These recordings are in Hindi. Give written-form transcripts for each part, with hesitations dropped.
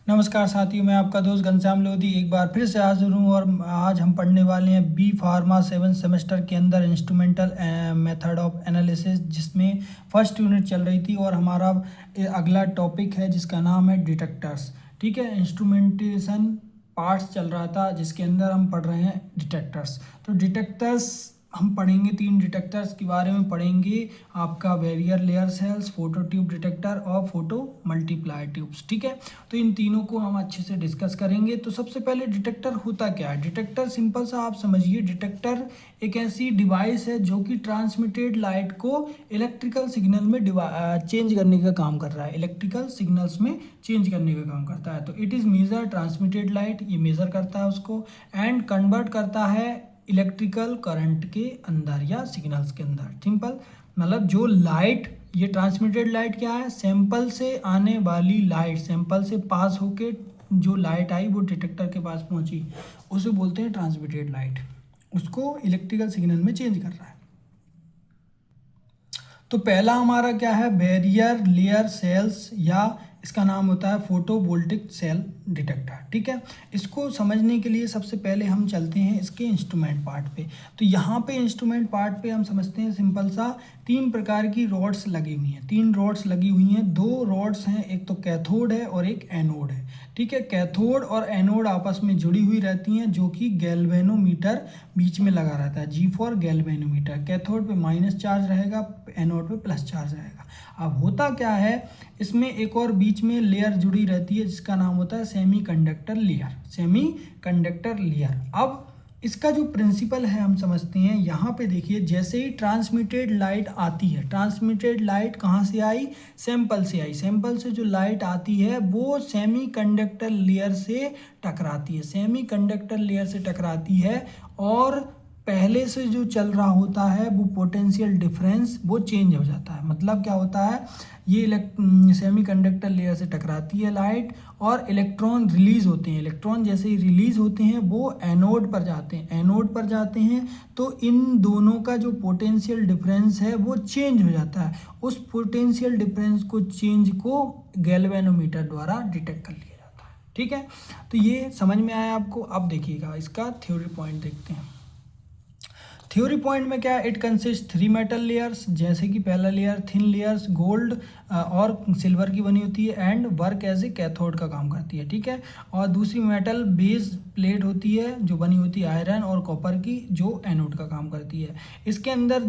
नमस्कार साथियों, मैं आपका दोस्त घनश्याम लोधी एक बार फिर से हाजिर हूँ और आज हम पढ़ने वाले हैं बी फार्मा 7 सेमेस्टर के अंदर इंस्ट्रूमेंटल मेथड ऑफ एनालिसिस, जिसमें फर्स्ट यूनिट चल रही थी और हमारा अगला टॉपिक है जिसका नाम है डिटेक्टर्स। ठीक है, इंस्ट्रूमेंटेशन पार्ट्स चल रहा था जिसके अंदर हम पढ़ रहे हैं डिटेक्टर्स। तो डिटेक्टर्स हम पढ़ेंगे, 3 डिटेक्टर्स के बारे में पढ़ेंगे, आपका barrier layer cells, photo tube detector और फोटो मल्टीप्लाई ट्यूब्स। ठीक है, तो इन तीनों को हम अच्छे से डिस्कस करेंगे। तो सबसे पहले डिटेक्टर होता क्या है? डिटेक्टर सिंपल सा आप समझिए, डिटेक्टर एक ऐसी डिवाइस है जो कि ट्रांसमिटेड लाइट को इलेक्ट्रिकल सिग्नल में चेंज करने का काम कर रहा है, इलेक्ट्रिकल सिग्नल्स में चेंज करने का काम करता है। तो it is measure transmitted light, ये मेजर करता है उसको एंड कन्वर्ट करता है इलेक्ट्रिकल करंट के अंदर या सिग्नल्स के अंदर। सिंपल मतलब जो लाइट, ये ट्रांसमिटेड लाइट क्या है? सैंपल से आने वाली लाइट, सैंपल से पास होके जो लाइट आई वो डिटेक्टर के पास पहुंची, उसे बोलते हैं ट्रांसमिटेड लाइट, उसको इलेक्ट्रिकल सिग्नल में चेंज कर रहा है। तो पहला हमारा क्या है? बैरियर लेयर सेल्स, या इसका नाम होता है फोटोवोल्टिक सेल डिटेक्टर। ठीक है, इसको समझने के लिए सबसे पहले हम चलते हैं इसके इंस्ट्रूमेंट पार्ट पे। तो यहाँ पे इंस्ट्रूमेंट पार्ट पे हम समझते हैं सिंपल सा, 3 प्रकार की रॉड्स लगी हुई हैं, 3 रॉड्स लगी हुई हैं। 2 रॉड्स हैं, एक तो कैथोड है और एक एनोड है। ठीक है, कैथोड और एनोड आपस में जुड़ी हुई रहती हैं, जो कि गैल्वेनोमीटर बीच में लगा रहता है, जी फॉर गैल्वेनोमीटर। कैथोड पे माइनस चार्ज रहेगा, एनोड पे प्लस चार्ज रहेगा। अब होता क्या है, इसमें एक और बीच में लेयर जुड़ी रहती है जिसका नाम होता है सेमीकंडक्टर लेयर, सेमीकंडक्टर लेयर। अब इसका जो प्रिंसिपल है हम समझते हैं। यहाँ पे देखिए, जैसे ही ट्रांसमिटेड लाइट आती है, ट्रांसमिटेड लाइट कहाँ से आई? सैंपल से आई। सैंपल से जो लाइट आती है वो सेमीकंडक्टर लेयर से टकराती है, सेमीकंडक्टर लेयर से टकराती है और पहले से जो चल रहा होता है वो पोटेंशियल डिफरेंस वो चेंज हो जाता है। मतलब क्या होता है, ये सेमीकंडक्टर लेयर से टकराती है लाइट और इलेक्ट्रॉन रिलीज होते हैं। इलेक्ट्रॉन जैसे ही रिलीज होते हैं वो एनोड पर जाते हैं, एनोड पर जाते हैं तो इन दोनों का जो पोटेंशियल डिफरेंस है वो चेंज हो जाता है। उस पोटेंशियल डिफरेंस को चेंज को गैल्वेनोमीटर द्वारा डिटेक्ट कर लिया जाता है। ठीक है, तो ये समझ में आया आपको। अब देखिएगा इसका थ्योरी पॉइंट देखते हैं। थ्योरी पॉइंट में क्या है? इट कंसिस्ट 3 मेटल लेयर्स, जैसे कि पहला लेयर थिन लेयर्स गोल्ड और सिल्वर की बनी होती है and work as a cathode का काम करती है। ठीक है, और दूसरी मेटल बेस प्लेट होती है जो बनी होती है आयरन और कॉपर की, जो एनोड का काम करती है। इसके अंदर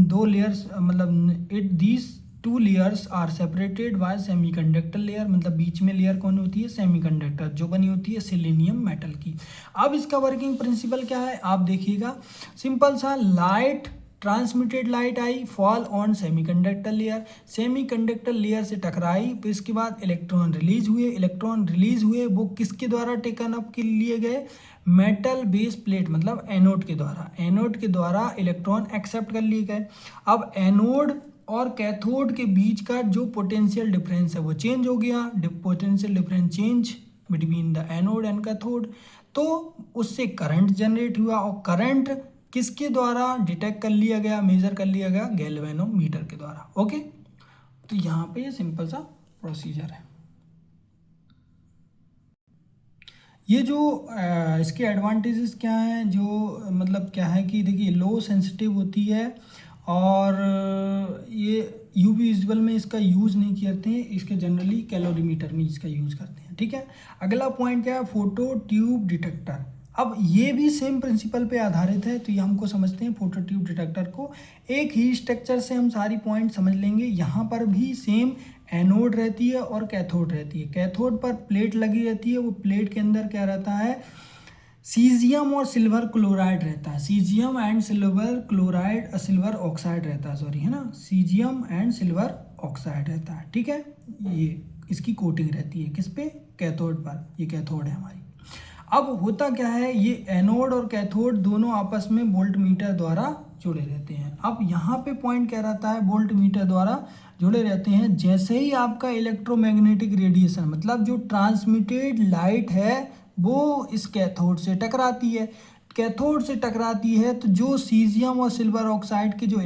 2 लेयर्स, मतलब these 2 layers are separated by semiconductor layer. मतलब बीच में लेयर कौन होती है? सेमीकंडक्टर, जो बनी होती है सिलीनियम मेटल की। अब इसका वर्किंग प्रिंसिपल क्या है आप देखिएगा, सिंपल सा, light, transmitted light I, fall on semiconductor layer, semiconductor layer से टकराई, फिर इसके बाद इलेक्ट्रॉन रिलीज हुए, इलेक्ट्रॉन रिलीज हुए वो किसके द्वारा टेकन अप के लिए गए? मेटल बेस प्लेट, मतलब एनोड के द्वारा, एनोड के द्वारा इलेक्ट्रॉन एक्सेप्ट कर लिए गए। अब एनोड और कैथोड के बीच का जो पोटेंशियल डिफरेंस है वो चेंज हो गया, potential difference change between the anode and cathode, तो उससे करंट जनरेट हुआ और करंट किसके द्वारा डिटेक्ट कर लिया गया, मेजर कर लिया गया? गैल्वेनोमीटर के द्वारा। ओके, तो यहाँ पे ये सिंपल सा प्रोसीजर है। ये जो इसके एडवांटेजेस क्या हैं, जो मतलब क्या है कि देखिए, लो सेंसिटिव होती है और ये यूवी विजुअल में इसका यूज़ नहीं करते हैं, इसके जनरली कैलोरीमीटर में इसका यूज़ करते हैं। ठीक है, अगला पॉइंट क्या है? Photo tube detector. अब ये भी सेम प्रिंसिपल पे आधारित है, तो ये हमको समझते हैं फोटो ट्यूब डिटेक्टर को। एक ही स्ट्रक्चर से हम सारी पॉइंट समझ लेंगे। यहाँ पर भी सेम एनोड रहती है और कैथोड रहती है। कैथोड पर प्लेट लगी रहती है, वो प्लेट के अंदर क्या रहता है? सीजियम और सिल्वर क्लोराइड रहता है, caesium and silver chloride, silver oxide रहता है, सॉरी, है ना, सीजियम एंड सिल्वर ऑक्साइड रहता है। ठीक है, ये इसकी कोटिंग रहती है किस पे? कैथोड पर। ये कैथोड है हमारी। अब होता क्या है, ये एनोड और कैथोड दोनों आपस में वोल्टमीटर द्वारा जुड़े रहते हैं। अब यहाँ पे पॉइंट क्या रहता है? वोल्टमीटर द्वारा जुड़े रहते हैं। जैसे ही आपका इलेक्ट्रोमैग्नेटिक रेडिएशन, मतलब जो ट्रांसमिटेड लाइट है, वो इस कैथोड से टकराती है, कैथोड से टकराती है तो जो सीजियम और सिल्वर ऑक्साइड के जो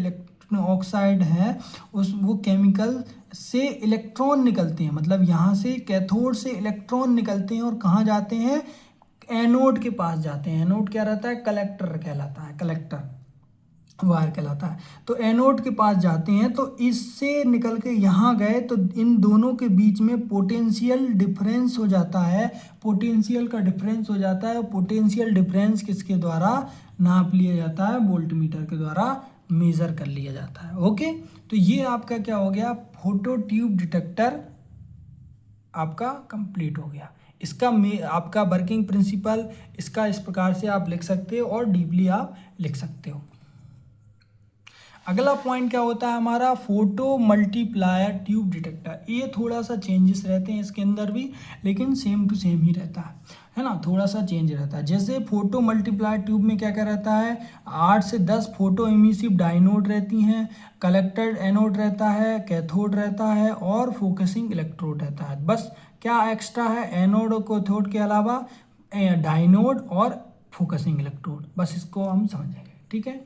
ऑक्साइड है उस वो केमिकल से इलेक्ट्रॉन निकलते हैं, मतलब यहाँ से कैथोड से इलेक्ट्रॉन निकलते हैं और कहाँ जाते हैं, एनोड के पास जाते हैं। एनोड क्या रहता है, कलेक्टर कहलाता है, कलेक्टर वायर कहलाता है। तो एनोड के पास जाते हैं, तो इससे निकल के यहाँ गए तो इन दोनों के बीच में पोटेंशियल डिफरेंस हो जाता है, पोटेंशियल का डिफरेंस हो जाता है। पोटेंशियल डिफरेंस किसके द्वारा नाप लिया जाता है, वोल्टमीटर के द्वारा मेज़र कर लिया जाता है। ओके, तो ये आपका क्या हो गया, फोटो ट्यूब डिटेक्टर आपका कंप्लीट हो गया। इसका आपका वर्किंग प्रिंसिपल इसका इस प्रकार से आप लिख सकते हो और डीपली आप लिख सकते हो। अगला पॉइंट क्या होता है हमारा, फोटो मल्टीप्लायर ट्यूब डिटेक्टर। ये थोड़ा सा चेंजेस रहते हैं इसके अंदर भी, लेकिन सेम टू सेम ही रहता है ना, थोड़ा सा चेंज रहता है। जैसे फोटो मल्टीप्लायर ट्यूब में क्या क्या रहता है, 8 से 10 फोटो इमिसिव डायनोड रहती हैं, कलेक्टर एनोड रहता है, कैथोड रहता है और फोकसिंग इलेक्ट्रोड रहता है। बस क्या एक्स्ट्रा है, एनोड और कैथोड के अलावा डायनोड और फोकसिंग इलेक्ट्रोड, बस इसको हम समझेंगे। ठीक है,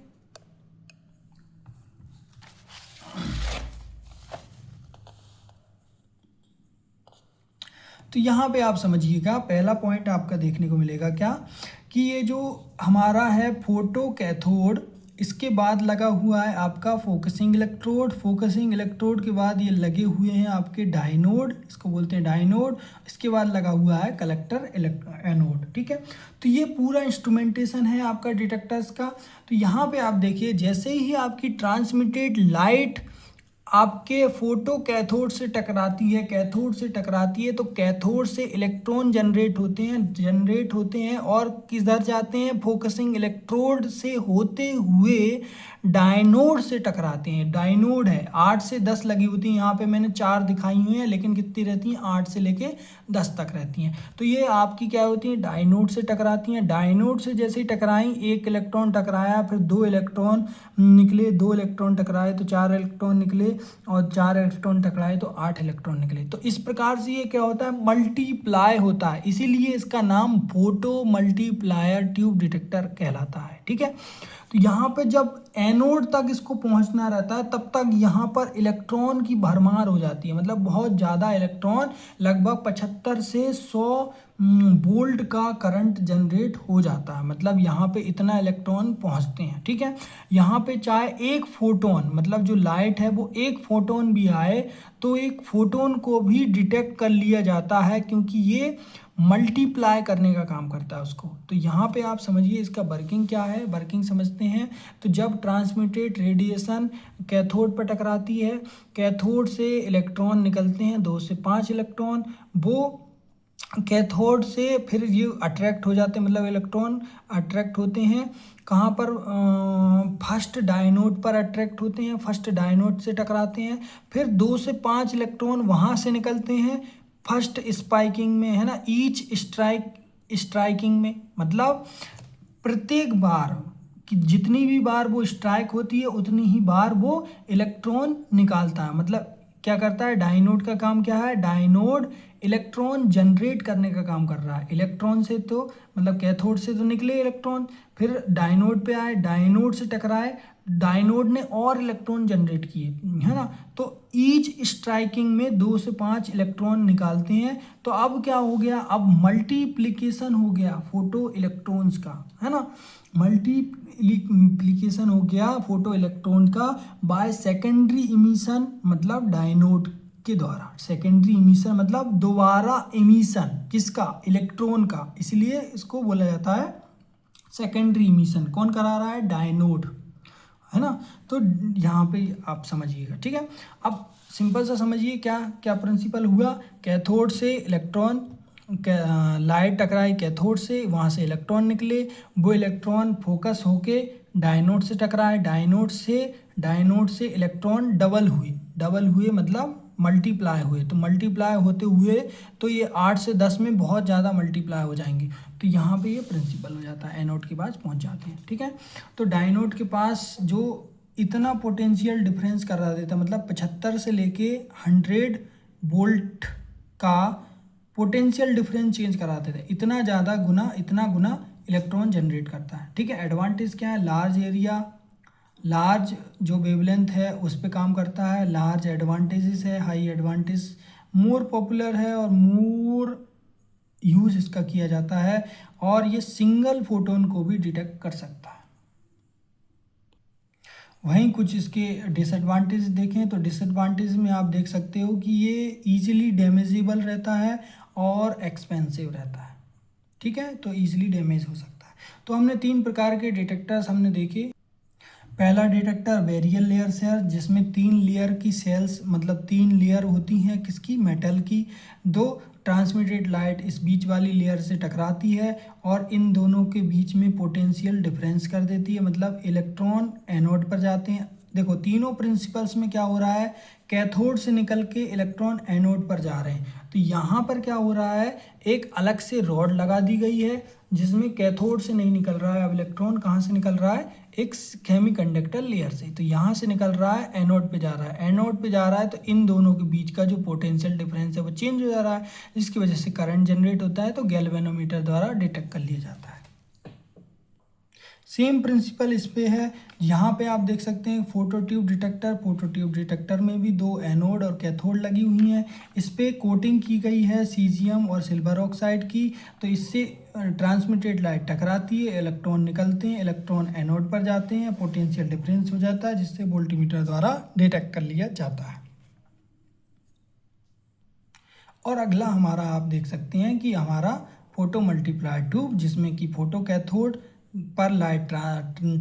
तो यहाँ पे आप समझिएगा, पहला पॉइंट आपका देखने को मिलेगा क्या, कि ये जो हमारा है फोटो कैथोड, इसके बाद लगा हुआ है आपका फोकसिंग इलेक्ट्रोड, फोकसिंग इलेक्ट्रोड के बाद ये लगे हुए हैं आपके डायनोड, इसको बोलते हैं डायनोड, इसके बाद लगा हुआ है कलेक्टर एनोड। ठीक है, तो ये पूरा इंस्ट्रूमेंटेशन है आपका डिटेक्टर्स का। तो यहाँ पे आप देखिए, जैसे ही आपकी ट्रांसमिटेड लाइट आपके फोटो कैथोड से टकराती है, कैथोड से टकराती है, तो कैथोड से इलेक्ट्रॉन जनरेट होते हैं और किधर जाते हैं, फोकसिंग इलेक्ट्रोड से होते हुए डायनोड से टकराते हैं। डायनोड है 8 से 10 लगी होती हैं, यहाँ पे मैंने 4 दिखाई हुई हैं, लेकिन कितनी रहती हैं, 8 से लेके 10 तक रहती हैं। तो ये आपकी क्या होती हैं, डायनोड से टकराती हैं। डायनोड से जैसे ही टकराई, एक इलेक्ट्रॉन टकराया, फिर 2 इलेक्ट्रॉन निकले, 2 इलेक्ट्रॉन टकराए तो 4 इलेक्ट्रॉन निकले, और 4 इलेक्ट्रॉन टकराए तो 8 इलेक्ट्रॉन निकले। तो इस प्रकार से ये क्या होता है, मल्टीप्लाई होता है, इसीलिए इसका नाम फोटो मल्टीप्लायर ट्यूब डिटेक्टर कहलाता है। ठीक है, तो यहाँ पे जब एनोड तक इसको पहुँचना रहता है, तब तक यहाँ पर इलेक्ट्रॉन की भरमार हो जाती है, मतलब बहुत ज़्यादा इलेक्ट्रॉन, लगभग 75 से 100 वोल्ट का करंट जनरेट हो जाता है, मतलब यहाँ पे इतना इलेक्ट्रॉन पहुँचते हैं। ठीक है, यहाँ पे चाहे एक फोटोन, मतलब जो लाइट है वो एक फोटोन भी आए, तो एक फोटोन को भी डिटेक्ट कर लिया जाता है, क्योंकि ये मल्टीप्लाई करने का काम करता है उसको। तो यहाँ पे आप समझिए इसका वर्किंग क्या है, वर्किंग समझते हैं। तो जब ट्रांसमिटेड रेडिएशन कैथोड पर टकराती है, कैथोड से इलेक्ट्रॉन निकलते हैं 2 से 5 इलेक्ट्रॉन, वो कैथोड से फिर ये अट्रैक्ट हो जाते हैं, मतलब इलेक्ट्रॉन अट्रैक्ट होते हैं कहाँ पर, फर्स्ट डायनोड पर अट्रैक्ट होते हैं, फर्स्ट डायनोड से टकराते हैं, फिर 2 से 5 इलेक्ट्रॉन वहाँ से निकलते हैं फर्स्ट स्पाइकिंग में, है ना, ईच स्ट्राइकिंग में, मतलब प्रत्येक बार कि जितनी भी बार वो स्ट्राइक होती है उतनी ही बार वो इलेक्ट्रॉन निकालता है। मतलब क्या करता है, डायनोड का काम क्या है, डायनोड इलेक्ट्रॉन जनरेट करने का काम कर रहा है। इलेक्ट्रॉन से तो मतलब कैथोड से तो निकले इलेक्ट्रॉन, फिर डायनोड पे आए, डायनोड से टकराए, डायनोड ने और इलेक्ट्रॉन जनरेट किए, है ना, तो ईच स्ट्राइकिंग में 2 से 5 इलेक्ट्रॉन निकालते हैं। तो अब क्या हो गया, अब मल्टीप्लिकेशन हो गया फोटो इलेक्ट्रॉन्स का, है ना, मल्टीप्लिकेशन हो गया फोटो इलेक्ट्रॉन का बाय सेकेंडरी इमिशन, मतलब डायनोड के द्वारा। सेकेंडरी इमिशन मतलब दोबारा इमिशन किसका, इलेक्ट्रॉन का, इसलिए इसको बोला जाता है सेकेंडरी इमिशन। कौन करा रहा है, डायनोड, है ना। तो यहाँ पे आप समझिएगा। ठीक है, अब सिंपल सा समझिए क्या क्या प्रिंसिपल हुआ, कैथोड से इलेक्ट्रॉन, लाइट टकराई कैथोड से, वहाँ से इलेक्ट्रॉन निकले, वो इलेक्ट्रॉन फोकस होके डायनोड से टकराए, डायनोड से इलेक्ट्रॉन डबल हुए मतलब मल्टीप्लाई हुए। तो मल्टीप्लाई होते हुए तो ये 8 से 10 में बहुत ज़्यादा मल्टीप्लाई हो जाएंगे। तो यहाँ पे ये प्रिंसिपल हो जाता है, एनोड के पास पहुँच जाते हैं। ठीक है, तो डायनोड के पास जो इतना पोटेंशियल डिफरेंस करा देता है, मतलब 75 से लेके 100 वोल्ट का पोटेंशियल डिफरेंस चेंज करा देता है, इतना गुना इलेक्ट्रॉन जनरेट करता है। ठीक है, एडवांटेज क्या है, लार्ज जो वेवलेंथ है उस पे काम करता है, लार्ज एडवांटेजेस है, हाई एडवांटेज, मोर पॉपुलर है और मोर यूज इसका किया जाता है, और ये सिंगल फोटोन को भी डिटेक्ट कर सकता है। वहीं कुछ इसके डिसएडवांटेज देखें तो डिसएडवांटेज में आप देख सकते हो कि ये इजीली डैमेजेबल रहता है और एक्सपेंसिव रहता है। ठीक है, तो इजीली डैमेज हो सकता है। तो हमने 3 प्रकार के डिटेक्टर्स हमने देखे। पहला डिटेक्टर वेरियल लेयर सेल, जिसमें 3 लेयर की सेल्स मतलब 3 लेयर होती हैं किसकी, मेटल की। 2 ट्रांसमिटेड लाइट इस बीच वाली लेयर से टकराती है और इन दोनों के बीच में पोटेंशियल डिफरेंस कर देती है, मतलब इलेक्ट्रॉन एनोड पर जाते हैं। देखो तीनों प्रिंसिपल्स में क्या हो रहा है, कैथोड से निकल के इलेक्ट्रॉन एनोड पर जा रहे हैं। तो यहाँ पर क्या हो रहा है, एक अलग से रॉड लगा दी गई है जिसमें कैथोड से नहीं निकल रहा है। अब इलेक्ट्रॉन कहाँ से निकल रहा है, एक सेमीकंडक्टर लेयर से। तो यहाँ से निकल रहा है, एनोड पे जा रहा है, एनोड पे जा रहा है, तो इन दोनों के बीच का जो पोटेंशियल डिफरेंस है वो चेंज हो जा रहा है, जिसकी वजह से करंट जनरेट होता है। तो गैल्वेनोमीटर द्वारा डिटेक्ट कर लिया जाता है। सेम प्रिंसिपल इस पे है। यहाँ पे आप देख सकते हैं photo tube detector. Photo tube detector में भी 2 एनोड और कैथोड लगी हुई हैं। इस पे कोटिंग की गई है सीजियम और सिल्वर ऑक्साइड की। तो इससे ट्रांसमिटेड लाइट टकराती है, इलेक्ट्रॉन निकलते हैं, इलेक्ट्रॉन एनोड पर जाते हैं, पोटेंशियल डिफरेंस हो जाता है, जिससे वोल्टीमीटर द्वारा डिटेक्ट कर लिया जाता है। और अगला हमारा आप देख सकते हैं कि हमारा फोटो मल्टीप्लायर ट्यूब, जिसमें कि फोटो कैथोड पर लाइट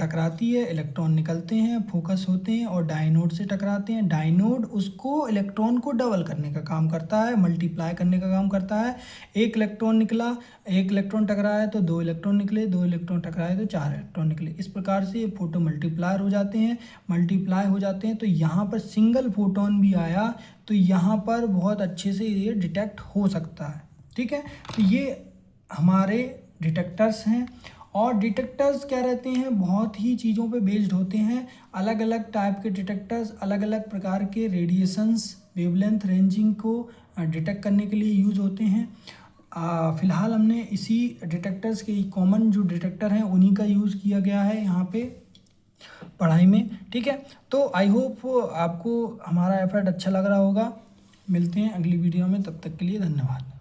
टकराती है, इलेक्ट्रॉन निकलते हैं, फोकस होते हैं और डायनोड से टकराते हैं। डायनोड उसको इलेक्ट्रॉन को डबल करने का काम करता है, मल्टीप्लाई करने का काम करता है। एक इलेक्ट्रॉन निकला, एक इलेक्ट्रॉन टकराया तो 2 इलेक्ट्रॉन निकले, 2 इलेक्ट्रॉन टकराए तो 4 इलेक्ट्रॉन निकले। इस प्रकार से ये फोटो मल्टीप्लायर हो जाते हैं, मल्टीप्लाई हो जाते हैं। तो यहाँ पर सिंगल फोटोन भी आया तो यहाँ पर बहुत अच्छे से ये डिटेक्ट हो सकता है। ठीक है, तो ये हमारे डिटेक्टर्स हैं। और डिटेक्टर्स क्या रहते हैं, बहुत ही चीज़ों पे बेस्ड होते हैं। अलग अलग टाइप के डिटेक्टर्स अलग अलग प्रकार के रेडिएशंस वेवलेंथ रेंजिंग को डिटेक्ट करने के लिए यूज़ होते हैं। फ़िलहाल हमने इसी डिटेक्टर्स के कॉमन जो डिटेक्टर हैं उन्हीं का यूज़ किया गया है यहाँ पे पढ़ाई में। ठीक है, तो आई होप आपको हमारा एफर्ट अच्छा लग रहा होगा। मिलते हैं अगली वीडियो में, तब तक के लिए धन्यवाद।